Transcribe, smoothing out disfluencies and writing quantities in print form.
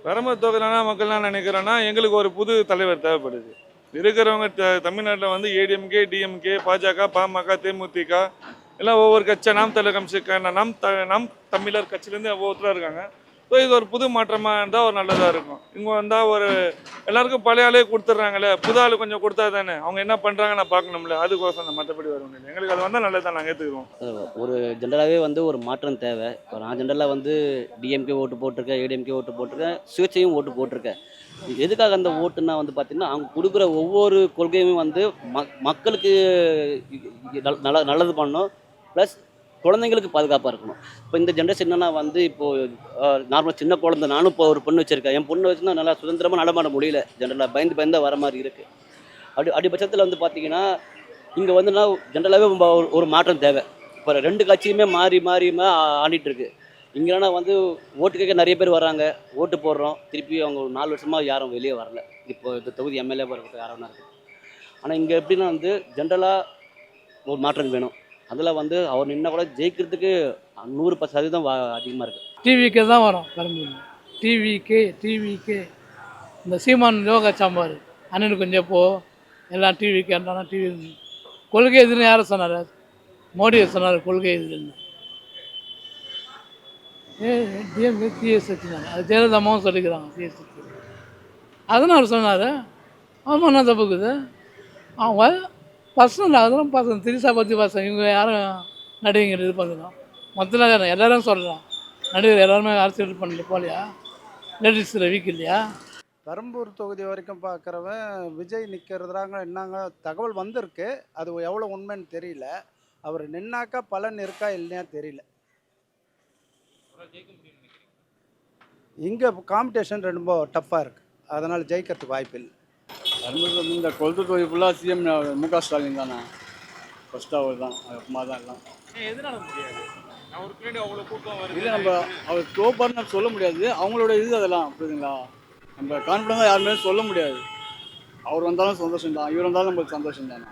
பெரம்பலூர் தொகுதியிலான மக்கள் என்ன நினைக்கிறேன்னா, எங்களுக்கு ஒரு புது தலைவர் தேவைப்படுது. இருக்கிறவங்க தமிழ்நாட்டில் வந்து ஏடிஎம்கே, டிஎம்கே, பாஜக, பாமக, தேமுதிக எல்லாம் ஒவ்வொரு கட்சியாக நாம் தமிழர் கட்சி நாம் தமிழர் கட்சியிலேருந்து ஒவ்வொருத்தராக இருக்காங்க. ஸோ இது ஒரு புது மாற்றமாக இருந்தால் ஒரு நல்லதாக இருக்கும். இங்கே வந்தால் ஒரு எல்லாருக்கும் பழைய ஆளே கொடுத்துட்றாங்களே, புது ஆள் கொஞ்சம் கொடுத்தா தானே அவங்க என்ன பண்ணுறாங்க நான் பார்க்கணும்ல, அதுக்கோசம் அந்த மற்றபடி வரும் இல்லை. எங்களுக்கு அது வந்தால் நல்லது தான், நாங்கள் ஏற்றுக்குறோம். ஒரு ஜென்ரலாகவே வந்து ஒரு மாற்றம் தேவை. இப்போ நான் ஜென்ரலாக வந்து டிஎம்கே ஓட்டு போட்டிருக்கேன், ஏடிஎம்கே ஓட்டு போட்டிருக்கேன், சுயேட்சையும் ஓட்டு போட்டிருக்கேன். எதுக்காக அந்த ஓட்டுன்னா வந்து பார்த்தீங்கன்னா, அவங்க கொடுக்குற ஒவ்வொரு கொள்கையுமே வந்து மக்களுக்கு நல்லது பண்ணணும். ப்ளஸ் குழந்தைங்களுக்கு பாதுகாப்பாக இருக்கணும். இப்போ இந்த ஜென்ரேஷன் என்னன்னா வந்து இப்போது நார்மலாக சின்ன குழந்தை, நானும் இப்போ ஒரு பொண்ணு வச்சுருக்கேன். என் பொண்ணு வச்சுன்னா நல்லா சுதந்திரமாக நடமாட முடியல. ஜென்ரலாக பயந்து வர மாதிரி இருக்குது. அடிபட்சத்தில் வந்து பார்த்தீங்கன்னா, இங்கே வந்து ஜென்ரலாகவே ஒரு மாற்றம் தேவை. இப்போ 2 கட்சியுமே மாறி ஆடிட்டு இருக்கு. இங்கேனா வந்து ஓட்டு கேட்க நிறைய பேர் வராங்க, ஓட்டு போடுறோம். திருப்பி அவங்க ஒரு 4 வருஷமாக யாரும் வெளியே வரல. இப்போ இந்த தொகுதி எம்எல்ஏ போகிறதுக்கு யாரும் இருக்குது. ஆனால் இங்கே எப்படின்னா வந்து ஜென்ரலாக ஒரு மாற்றம் வேணும். அதில் வந்து அவர் நின்னா கூட ஜெயிக்கிறதுக்கு 100% அதிகமாக இருக்குது. டிவிக்கே தான் வரும் பெரம்பலூர். டிவிக்கே இந்த சீமான் யோகா சாம்பார் அண்ணனுக்கு கொஞ்சம் போ எல்லாம் டிவிக்கு இருந்தாலும் டிவி கொள்கை எதுன்னு யாரை சொன்னார்? மோடியை சொன்னார் கொள்கை எதுன்னு. டிஎம்கே டிஎஸ் வச்சுருந்தாங்க, அது ஜெயலலிதாமாவும் சொல்லிக்கிறாங்க டிஎஸ் வச்சு. அதுன்னு அவர் சொன்னார். ஆமாம், என்ன தப்புக்குது? அவங்க பர்சனல் அதெல்லாம் பசங்க திரிசா பற்றி பசங்க இவங்க யாரும் நடிகர் இது பண்ணுறோம். மொத்தம் எல்லோரும் சொல்கிறோம், நடிகர் எல்லாருமே அரசியல் பண்ணிட்டு போகலையா? லேடிஸில் வீக் இல்லையா? பெரம்பலூர் தொகுதி வரைக்கும் பார்க்குறவன் விஜய் நிற்கிறதுறாங்க என்னங்க தகவல் வந்திருக்கு. அது எவ்வளோ உண்மைன்னு தெரியல. அவர் நின்னாக்கா பலன் இருக்கா இல்லையா தெரியல. இங்கே காம்படிஷன் ரொம்ப டஃப்பாக இருக்குது, அதனால் ஜெயிக்கிறதுக்கு வாய்ப்பு இல்லை. பெரம்பலூர் வந்து இந்த கொளத்தூர் தொகுதி ஃபுல்லாக சிஎம் முக ஸ்டாலின் தானே ஃபஸ்ட்டு. அவர் தான், அப்புறமா தான் எல்லாம். இல்லை, நம்ம அவர் தோப்பார்னு நம்ம சொல்ல முடியாது. அவங்களோட இது அதெல்லாம் புரியுதுங்களா? நம்ம கான்ஃபிடன்ஸாக யாருமே சொல்ல முடியாது. அவர் வந்தாலும் சந்தோஷம் தான், இவர் வந்தாலும் நம்மளுக்கு சந்தோஷம் தானே.